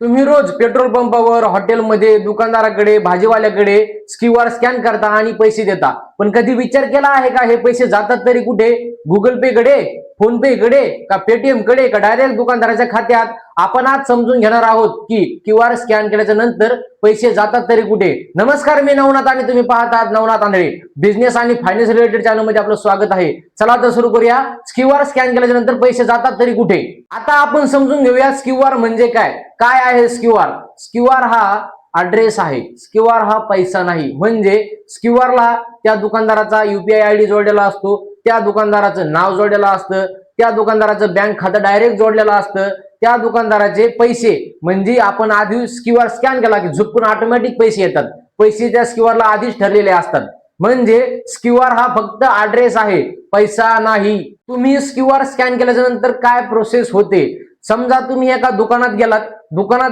तुम्ही रोज पेट्रोल पंपावर, हॉटेलमध्ये, दुकानदाराकडे, भाजीवाल्याकडे क्यूआर स्कॅन करता आणि पैसे देता. पण कधी विचार केला आहे का हे पैसे जातात तरी कुठे? गुगल पे कडे, फोन पे कडे, का पेटीएम कडे, का डायरेक्ट दुकानदाराच्या खात्यात? आपण आज समजून घेणार आहोत की क्यूआर स्कॅन केल्याच्या नंतर पैसे जातात तरी कुठे. नमस्कार, मी नवनाथ आणि तुम्ही पाहतात नवनाथ आंधळे. बिझनेस आणि फायनान्स रिलेटेड चॅनल मध्ये आपलं स्वागत आहे. चला तर सुरू करूया. क्यूआर स्कॅन केल्याच्या नंतर पैसे जातात तरी कुठे. आता आपण समजून घेऊया क्यूआर म्हणजे काय. काय आहे क्यूआर? क्यूआर हा ऍड्रेस आहे. क्यूआर हा पैसा नाही. म्हणजे क्यूआरला त्या दुकानदाराचा युपीआय आयडी जोडलेला असतो, त्या दुकानदाराचं नाव जोडलेलं असतं, त्या दुकानदाराचं बँक खातं डायरेक्ट जोडलेलं असतं, त्या दुकानदाराचे पैसे म्हणजे आपण आधी क्यूआर स्कॅन केला की झुकून ऑटोमॅटिक पैसे येतात. पैसे त्या क्यूआरला आधीच ठरलेले असतात. म्हणजे क्यूआर हा फक्त ऍड्रेस आहे, पैसा नाही. तुम्ही क्यूआर स्कॅन केल्याच्या नंतर काय प्रोसेस होते? समजा तुम्ही एका दुकानात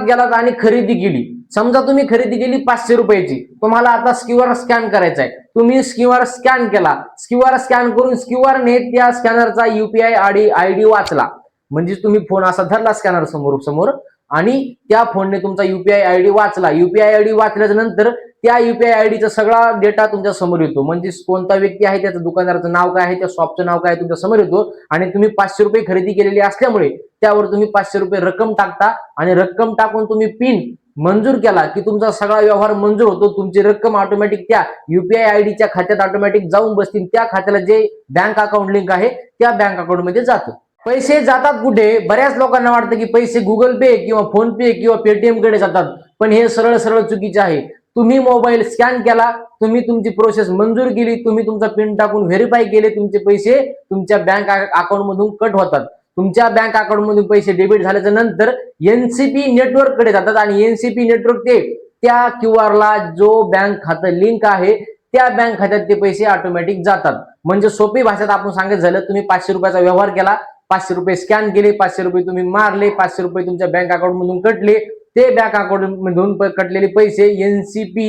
गेलात आणि खरेदी केली. समजा तुम्ही खरेदी केली 500 रुपयाची. तुम्हाला आता क्यूआर स्कॅन करायचा आहे. तुम्ही क्यूआर स्कॅन केला. क्यूआर स्कॅन करून क्यूआरने त्या स्कॅनरचा युपीआय आयडी वाचला. म्हणजे तुम्ही फोन असा धरला स्कॅनर समोर आणि त्या फोनने तुमचा युपीआय आयडी वाचला. युपीआय आयडी वाचल्याच्या नंतर त्या युपीआय आयडीचा सगळा डेटा तुमच्या समोर येतो. म्हणजे कोणता व्यक्ती आहे, त्याचं दुकानदाराचं नाव काय आहे, त्या शॉपचं नाव काय आहे तुमच्या समोर येतो. आणि तुम्ही 500 रुपये खरेदी केलेली असल्यामुळे त्यावर तुम्ही 500 रुपये रक्कम टाकता आणि रक्कम टाकून तुम्ही पिन मंजूर केला की तुमचा सगळा व्यवहार मंजूर होतो. तुमची रक्कम ऑटोमॅटिक त्या युपीआय आयडीच्या खात्यात ऑटोमॅटिक जाऊन बसतील. त्या खात्याला जे बँक अकाउंट लिंक आहे त्या बँक अकाउंट मध्ये जातं. पैसे जातात कुठे? बऱ्याच लोकांना वाटतं की पैसे गुगल पे किंवा फोन पे किंवा पेटीएम कडे जातात, पण हे सरळ चुकीचे आहे. तुम्ही मोबाईल स्कॅन केला, तुम्ही तुमची प्रोसेस मंजूर केली, तुम्ही तुमचा पिन टाकून व्हेरीफाय केले, तुमचे पैसे तुमच्या बँक अकाउंट मधून कट होतात. तुमच्या बँक अकाउंट मधून पैसे डेबिट झाल्याच्या नंतर एनसीपी नेटवर्क कडे जातात आणि एनसीपी नेटवर्क ते त्या क्यूआर ला जो बँक खातं लिंक आहे त्या बँक खात्यात ते पैसे ऑटोमॅटिक जातात. म्हणजे सोपी भाषेत आपण सांगायचं झालं, तुम्ही 500 रुपयाचा व्यवहार केला, 500 रुपये स्कॅन केले, 500 रुपये तुम्ही मारले, 500 रुपये तुमच्या बँक अकाउंट मधून कटले. ते बँक अकाउंट मधून कटलेले पैसे एनसीपी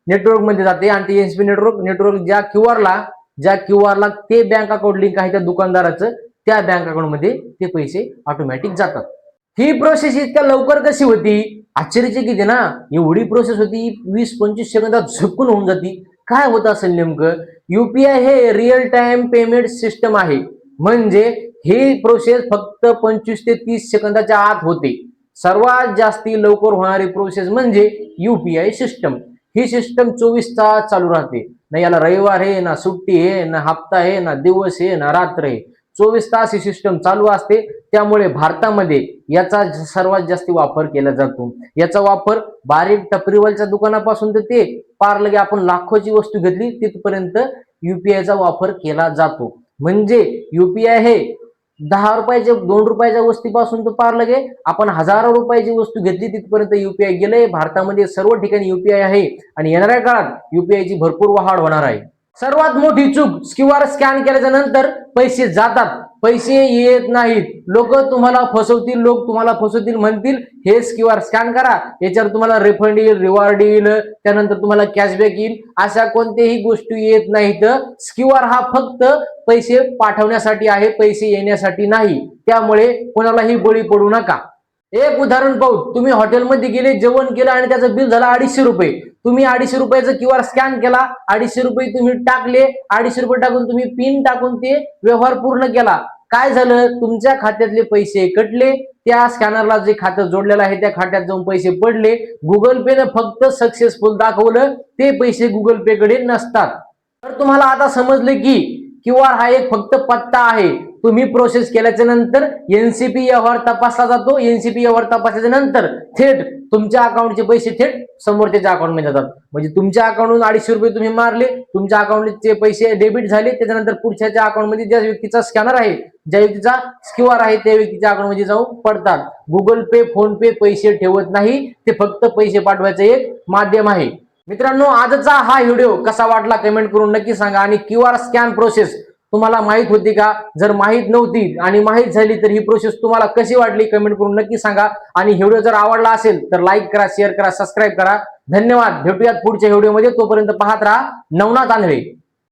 नेटवर्क मध्ये जाते आणि ते एनसीपी नेटवर्क ज्या क्यूआरला ते बँक अकाउंट लिंक आहे त्या दुकानदाराचं, त्या बँक अकाउंट मध्ये ते पैसे ऑटोमॅटिक जातात. ही प्रोसेस इतक्या लवकर कशी होती? आश्चर्यचकित ना. एवढी प्रोसेस होती, 20-25 सेकंदात झपकून होऊन जाती. काय होत असेल नेमकं? युपीआय हे रिअल टाइम पेमेंट सिस्टम आहे. म्हणजे ही प्रोसेस फक्त 25 ते 30 सेकंदाच्या आत होते. सर्वात जास्ती लवकर होणारी प्रोसेस म्हणजे युपीआय सिस्टम. ही सिस्टम 24 तास चालू राहते. ना याला रविवार आहे, ना सुट्टी आहे, ना हप्ता आहे, ना दिवस आहे, ना रात्र आहे. 24 तास ही सिस्टम चालू असते. त्यामुळे भारतामध्ये याचा सर्वात जास्त वापर केला जातो. याचा वापर बारीक टपरीवरच्या दुकानापासून तर ते पार लगे आपण लाखोची वस्तू घेतली तिथपर्यंत युपीआयचा वापर केला जातो. म्हणजे युपीआय हे 10 रुपयाच्या 2 रुपयाच्या वस्तूपासून तर पार लगे आपण हजारो रुपयाची वस्तू घेतली तिथपर्यंत युपीआय गेलंय. भारतामध्ये सर्व ठिकाणी युपीआय आहे आणि येणाऱ्या काळात युपीआयची भरपूर वाढ होणार आहे. सर्वात मोठी चूक, क्यूआर स्कॅन केल्याच्या नंतर पैसे जातात, पैसे येत नाहीत. लोक तुम्हाला फसवतील म्हणतील हे क्यूआर स्कॅन करा, याच्यावर तुम्हाला रिफंड येईल, रिवॉर्ड येईल, त्यानंतर तुम्हाला कॅशबॅक येईल. अशा कोणत्याही गोष्टी येत नाहीत. क्यूआर हा फक्त पैसे पाठवण्यासाठी आहे, पैसे येण्यासाठी नाही. त्यामुळे कोणालाही बळी पडू नका. एक उदाहरण पाहू. तुम्ही हॉटेलमध्ये गेले, जेवण केलं आणि त्याचं बिल झालं 250 रुपये. तुम्ही 250 रुपयाचं क्यूआर स्कॅन केला, 250 रुपये तुम्ही टाकले, 250 रुपये टाकून तुम्ही पिन टाकून ते व्यवहार पूर्ण केला. काय झालं? तुमच्या खात्यातले पैसे कटले. त्या स्कॅनरला जे खातं जोडलेलं आहे त्या खात्यात जाऊन पैसे पडले. गुगल पेने फक्त सक्सेसफुल दाखवलं, ते पैसे गुगल पे कडे नसतात. तर तुम्हाला आता समजले की क्यूआर हा एक फक्त पत्ता आहे. तुम्ही प्रोसेस केल्याच्या नंतर एनसीपी व्यवहार तपासला जातो. एनसीपी व्यवहार तपासल्याच्या नंतर थेट तुमच्या अकाउंटचे पैसे थेट समोरच्या अकाउंट मध्ये जातात. म्हणजे तुमच्या अकाउंटवरून 250 रुपये तुम्ही मारले, तुमच्या अकाउंटचे पैसे डेबिट झाले. त्याच्यानंतर पुढच्या अकाउंट मध्ये ज्या व्यक्तीचा स्कॅनर आहे, ज्या व्यक्तीचा क्यूआर आहे, त्या व्यक्तीच्या अकाउंट मध्ये जाऊन पडतात. गुगल पे, फोन पे पैसे ठेवत नाही, ते फक्त पैसे पाठवायचं एक माध्यम आहे. मित्रांनो, आजचा हा व्हिडिओ कसा वाटला कमेंट करून नक्की सांगा. आणि क्यूआर स्कॅन प्रोसेस तुम्हाला माहित होती का? जर माहित नव्हती आणि माहित झाली तर ही प्रोसेस तुम्हाला कशी वाटली कमेंट करून नक्की सांगा. आणि व्हिडिओ जर आवडला असेल तर लाईक करा, शेअर करा, सबस्क्राईब करा. धन्यवाद. भेटूयात पुढच्या व्हिडिओमध्ये. तोपर्यंत पाहत राहा नवनाथ आंधळे.